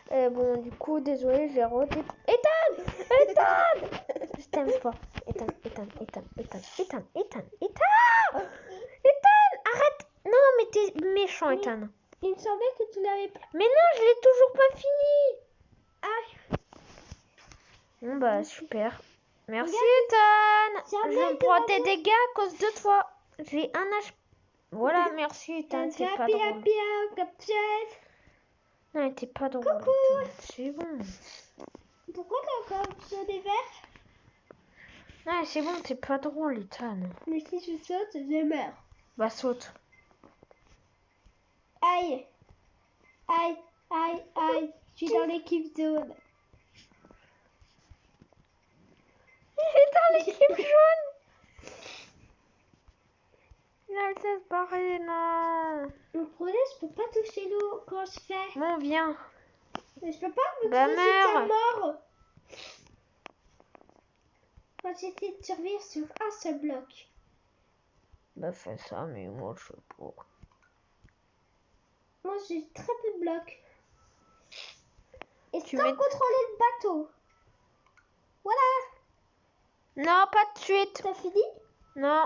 Bon, du coup, désolé, j'ai roté. Ethan! Ethan! Je t'aime pas. Ethan, Ethan, Ethan, Ethan, Ethan, Ethan, Ethan! Ethan! Arrête! Non, mais t'es méchant, Oui. Ethan. Il me semblait que tu l'avais pas. Mais non, je l'ai toujours pas fini. Ah, Bon, bah, super. Merci, Regarde, Ethan! jamais Je été prends en tes bas. dégâts à cause de toi. J'ai un H. Voilà, merci, Ethan, c'est pas drôle. Non, mais t'es pas drôle, Ethan. C'est bon. Pourquoi t'as encore sur des verres? Non, c'est bon, t'es pas drôle, Ethan. Mais si je saute, je meurs. Bah, saute. Aïe, aïe, aïe, aïe. Je suis dans l'équipe zone. Il est dans l'équipe jaune. Il a le se barrer, non. Le problème, je peux pas toucher l'eau quand je fais. Bon, viens. Mais je peux pas me Bah, trouver meurs. mort. Quand j'essaie de survivre sur un seul bloc. Bah, fais ça, mais moi, je sais pas. Moi, j'ai très peu de blocs. Et Tu sans mets- contrôler le bateau. Voilà. Non, pas de suite. T'as fini? Non.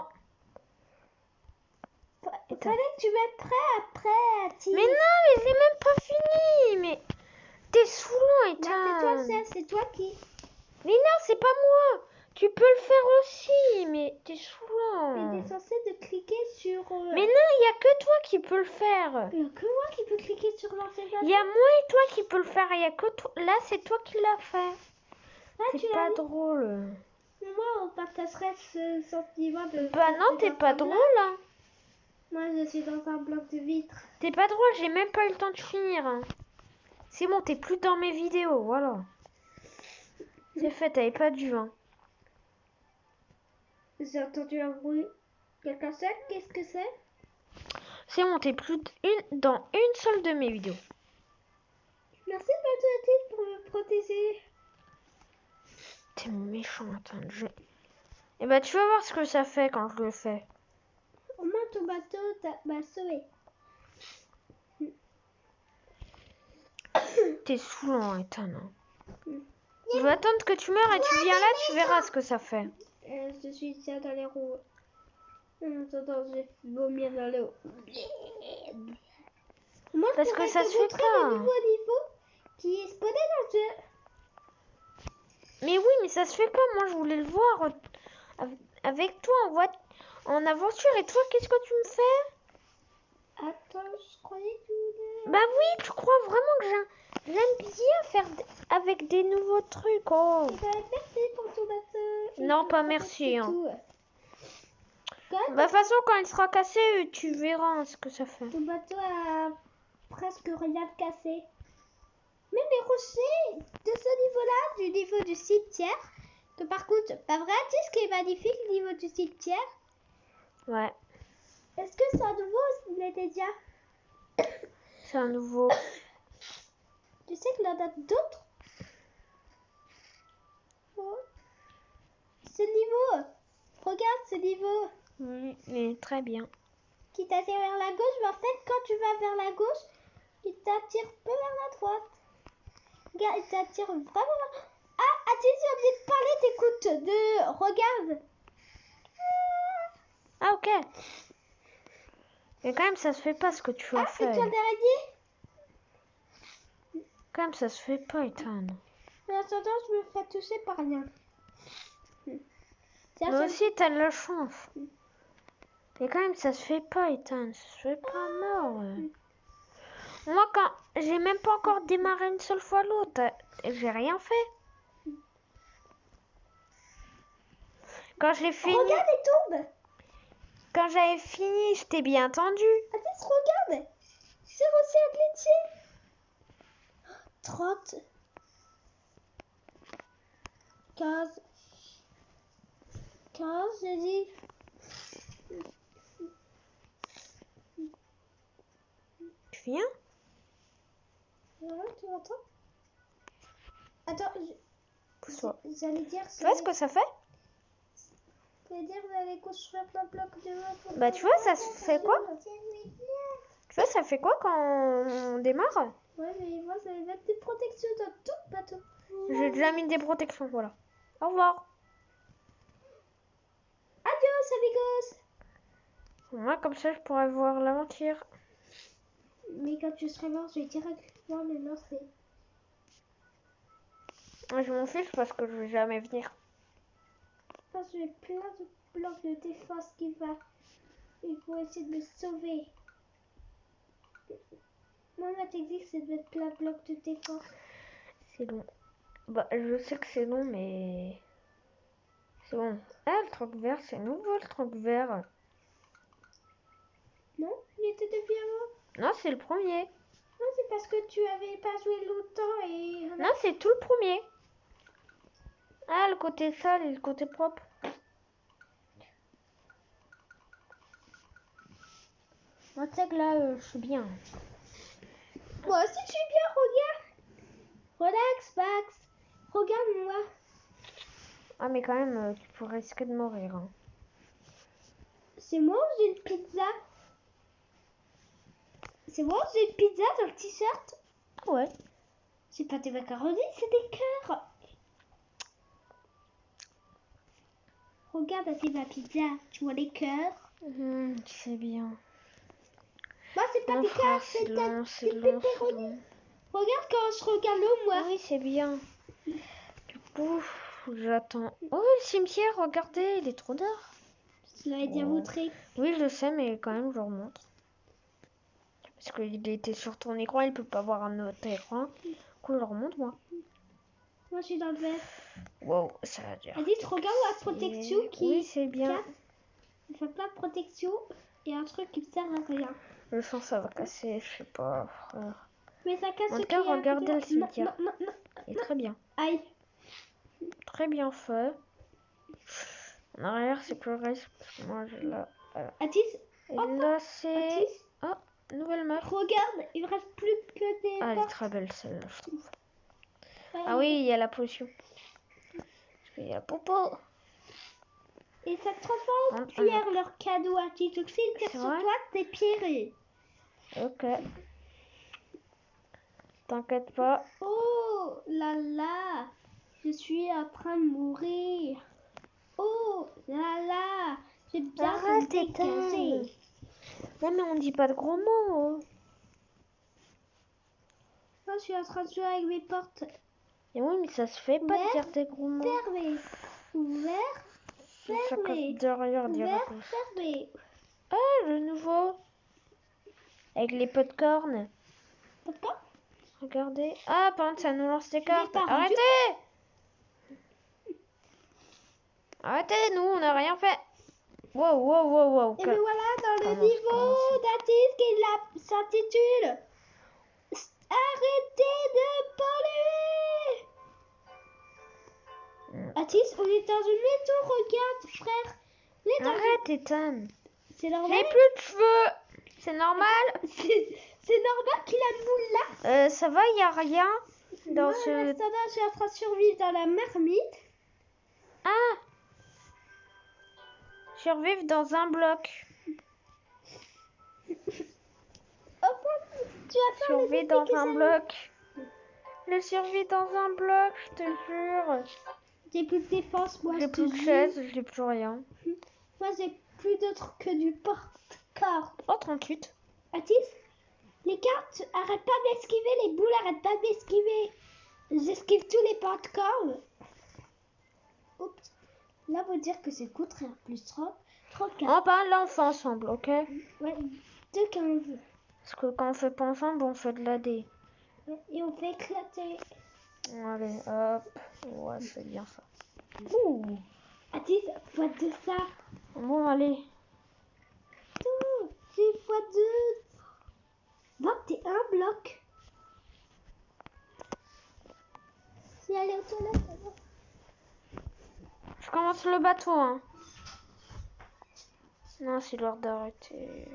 Fallait que tu mettes prêt après à tirer. Mais non, mais j'ai même pas fini. Mais t'es saoulant, Là, c'est toi, Ethan. c'est toi qui. Mais non, c'est pas moi. Tu peux le faire aussi, mais t'es saoulant. Mais t'es censé de cliquer sur. Mais non, il y a que toi qui peux le faire. Il y a que moi qui peux cliquer sur lancer le bateau. Il y a moi et toi qui peux le faire. Il y a que toi. Là, c'est toi qui l'as fait. Ah, tu C'est l'as pas mis. drôle. Mais moi, on partagerait ce sentiment de. Bah non, t'es pas drôle. Hein. Moi, je suis dans un bloc de vitre. T'es pas drôle, j'ai même pas eu le temps de finir. C'est bon, t'es plus dans mes vidéos, voilà. C'est fait, t'avais pas dû. Hein. J'ai entendu un bruit. Quelqu'un sait qu'est-ce que c'est? C'est bon, t'es plus dans une seule de mes vidéos. Merci, Mathieu, pour me protéger. T'es méchant, attends. Et bah, tu vas voir ce que ça fait quand je le fais. Au moins, ton bateau m'a sauvé. T'es saoulant, Ethan. Je vais attendre que tu meurs et tu viens là, tu verras ce que ça fait. Je suis ici dans les roues. En attendant, je vais vomir dans l'eau. Moi, je Parce que pourrais ça te se fait montrer pas. le nouveau niveau qui est spawné dans le jeu. Mais oui, mais ça se fait pas. Moi, je voulais le voir avec toi en aventure. Et toi, qu'est-ce que tu me fais? Attends, je croyais que tu voulais... Bah oui, tu crois vraiment que j'aime bien faire avec des nouveaux trucs. Oh. Eh ben, merci pour ton bateau. Non, pas merci. Hein. Bah, De toute façon, quand il sera cassé, tu verras hein, ce que ça fait. ton bateau a presque rien cassé. Même les rochers de ce niveau-là, du niveau du cimetière, que par contre, pas vrai, tu sais ce qui est magnifique, le niveau du cimetière? Ouais, Est-ce que c'est un nouveau ou il était déjà? c'est un nouveau. Tu sais qu'il y en a d'autres? Oh. Ce niveau, regarde ce niveau Oui, mais très bien. qui t'attire vers la gauche, mais en fait, quand tu vas vers la gauche, il t'attire peu vers la droite. Regarde, il t'attire vraiment vers... Ah, attends, j'ai oublié de parler, t'écoutes, regarde. Ah, ok. Mais quand même, ça se fait pas ce que tu as Ah, fait. c'est un d'araignée. Quand même, ça se fait pas, Ethan. Mais en attendant, je me fais toucher par rien. Tiens, Moi aussi, t'as de la chance. Mais quand même, ça se fait pas, Ethan. Ça se fait pas mort. Moi, quand j'ai même pas encore démarré une seule fois l'autre, j'ai rien fait. Quand j'ai fini, regarde, il tombe. quand j'avais fini, je t'ai bien entendu. Attends, regarde. C'est aussi un glitché. 30. 15. 15, j'ai dit. Tu viens? Voilà, tu m'entends? Attends, Pousse-toi. j'allais dire... Tu vois ce que ça fait? J'allais dire, j'allais construire plein de blocs de Bah, tu vois, ça se fait quoi? Tu vois, ça fait quoi quand on démarre? Ouais, mais moi, ça va mettre des protections dans tout le bateau. J'ai déjà mis des protections, voilà. Au revoir. Adios, amigos. Moi, comme ça, je pourrais voir l'aventure. Mais quand tu seras mort, je vais directement le lancer. Je m'en fiche parce que je vais jamais venir. Parce que j'ai plein de blocs de défense qui va. Il faut essayer de me sauver. Moi, ma technique, c'est de mettre plein de blocs de défense. C'est long. Bah, je sais que c'est long, mais... C'est bon. Ah, le truc vert, c'est nouveau, le truc vert. Non, il était depuis avant. Non, c'est le premier. Non, c'est parce que tu avais pas joué longtemps et... Non, c'est tout le premier. Ah, le côté sale et le côté propre. Moi, tu sais que là, je suis bien. Moi aussi, je suis bien, regarde. Relax, Max. Regarde-moi. Ah, mais quand même, tu pourrais risquer de mourir. Hein. C'est moi ou j'ai une pizza? C'est moi ou j'ai une pizza dans le t-shirt? Ah ouais. C'est pas des macaronis, c'est des cœurs. Regarde, c'est ma pizza. Tu vois les cœurs? C'est bien. Moi, c'est pas Mon des frère, cœurs, c'est c'est long, des c'est long, c'est pepperonis. long. Regarde quand je regarde l'eau, moi. Oui, c'est bien. Du coup, j'attends. Oh, le cimetière, regardez, il est trop tard. Je l'avais déjà Oh. montré. Oui, je le sais, mais quand même, je le remonte. Parce qu'il était sur ton écran, il peut pas voir un autre écran. Du coup, je le remonte, moi. Moi, je suis dans le vert. Wow, ça va dire. Alice, regarde la protection qui... Oui, c'est bien. Il fait plein de protection et un truc qui me sert à rien. Je sens que ça va casser, je sais pas, frère. Mais ça casse En ce tout cas, qui est à regardez côté. le cimetière. Non, non, non, Il est très bien. aïe. Très bien fait. En arrière, c'est plus risque. Parce que moi, j'ai là. Atis, Et là, c'est. Atis, Oh, nouvelle map. regarde, il me reste plus que des Ah, elle est portes. très belle celle-là, je trouve. Ouais, Ah oui, il y a la pollution. Parce qu'il y a popo. Et ça te transforme en pierre leur cadeau, Atis. Donc s'ils tirent C'est sur vrai toi, t'es pierré. Ok. T'inquiète pas. Oh là là, je suis en train de mourir. Oh là là, j'ai bien Arrête, me dégager. Non, mais on dit pas de gros mots. Moi, je suis en train de jouer avec mes portes. Et oui, mais ça se fait pas de dire des gros mots. Fermé, ouvert, Ça fermé, casse derrière, dirait ouvert, tous. fermé. Ah, le nouveau. Avec les pop-corn. Pourquoi? Regardez. Ah, par contre, ça nous lance des cartes. pas rendu. Arrêtez! Arrêtez, nous, on n'a rien fait. Wow, wow, wow, wow. Et me voilà dans le Commence, niveau d'Atis qui s'intitule Arrêtez de polluer. Atis, on est dans une maison, regarde, frère. On est dans Arrête, Ethan. C'est normal. J'ai plus de cheveux. C'est normal. C'est normal qu'il a une boule là. Ça va, y a rien dans Moi, ce. en attendant, je suis en train de survivre dans la marmite. Ah. Survivre dans un bloc. Oh, tu vas faire les Survivre dans un exécutions. bloc. Le survie dans un bloc, je te jure. J'ai plus de défense, moi. J'ai je plus te de jure. chaise, j'ai plus rien. Moi, j'ai plus d'autres que du porte-corps. Oh, 38. Atis, les cartes arrêtent pas d'esquiver, les boules arrêtent pas d'esquiver. J'esquive tous les porte-corps. Oups. Là, vous dire que c'est le contraire. Plus 30, 34. On parle l'enfant ensemble, ok? Ouais, 2,15. Parce que quand on fait pas ensemble, on fait de la D. Ouais, et on fait éclater. Allez, hop. Ouais, c'est bien ça. Ouh. Atis, fois de ça. Bon, allez. Tout. J'ai fois 2. 21 blocs. Si aller aux toilettes, c'est bon. Je commence le bateau, hein. Non, c'est l'heure d'arrêter.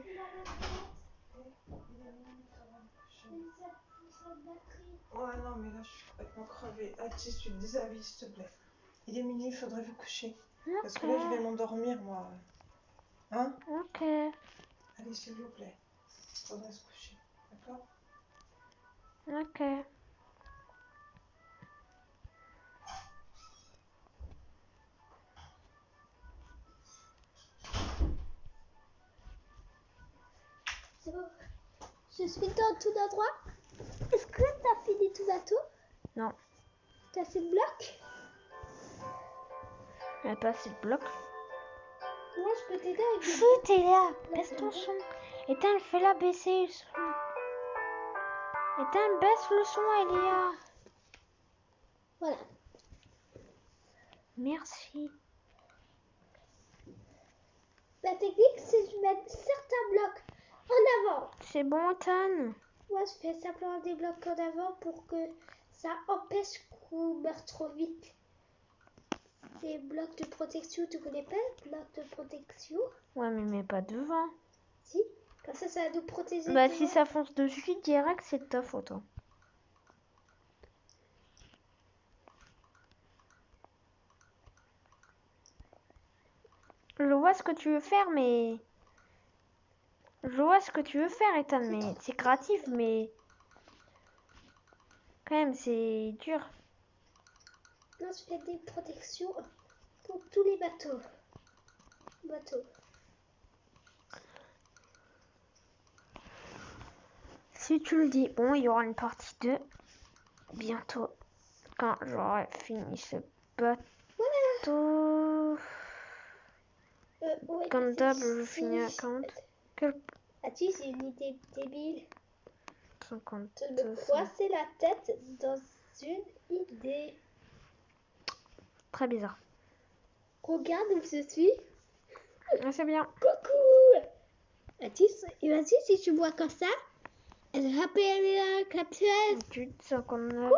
Ouais, non, mais là, je suis complètement crevée. Atis, tu te déshabilles, s'il te plaît. Il est minuit, il faudrait vous coucher. Parce que là, je vais m'endormir, moi. Hein? Ok. Allez, s'il vous plaît. Il faudrait se coucher. D'accord? Ok. C'est bon. Je suis dans tout endroit. Est-ce que t'as fini tout bateau? Non. T'as fait le bloc? Elle a pas assez de blocs. Moi, je peux t'aider avec des Chut, t'es là. Baisse ton son. Éteins, fais-la baisser le son. Éteins, baisse le son, Elia. Voilà. Merci. La technique, c'est de mettre certains blocs en avant. C'est bon, Ethan. Moi, je fais simplement des blocs en avant pour que ça empêche qu'on meure trop vite. Des blocs de protection, tu connais pas les blocs de protection? Ouais, mais pas devant. Si. Comme ça va nous protéger. Bah, devant. si ça fonce dessus, direct, c'est de ta faute. Hein. Je vois ce que tu veux faire, mais... Je vois ce que tu veux faire, Ethan, mais c'est créatif, mais... Quand même, c'est dur. Non, je fais des protections pour tous les bateaux. Si tu le dis, bon, il y aura une partie 2 bientôt, quand j'aurai fini ce bateau. Ouais, Comme d'hab, je finis à 40. As-tu une idée débile? 50. De me coincer la tête dans une idée. Très bizarre. Regarde où je suis. Ah, c'est bien. Coucou. Vas-y, si tu vois comme ça, elle rappelle la capsule. 58, 59.